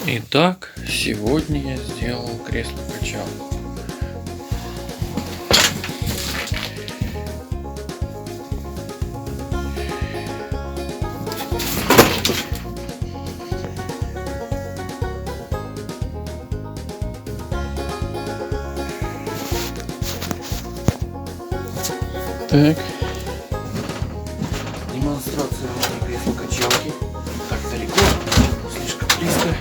Итак, сегодня я сделал кресло-качалку. Так, демонстрация моей кресло-качалки. Так далеко, слишком близко.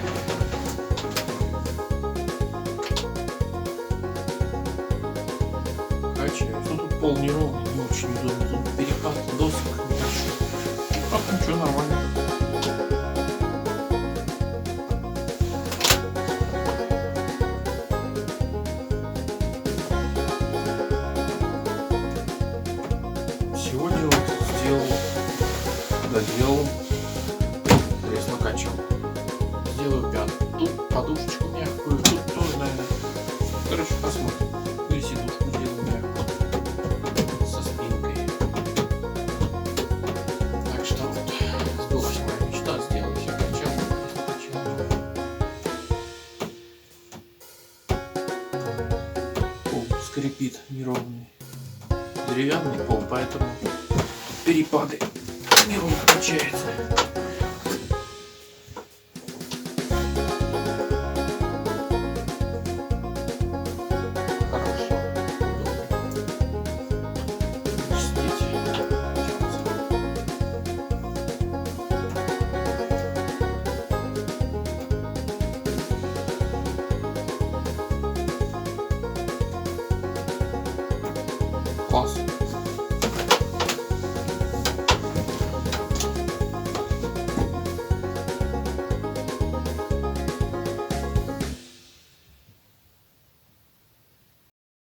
Качаюсь. Ну, тут пол неровный, не очень удобно. Тут перепад досок небольшой. Так, ничего, нормально. Сегодня вот доделал кресло-качалку. Сделаю пятку. Тут подушечку мягкую, тут тоже, наверное. Короче, посмотрим. И сидушку сделаю мягкую со спинкой. Так что вот, сбылась моя мечта, сделать себе качалку. Пол скрипит неровный. Деревянный пол, поэтому перепады неровно качается. Хорошо. Класс.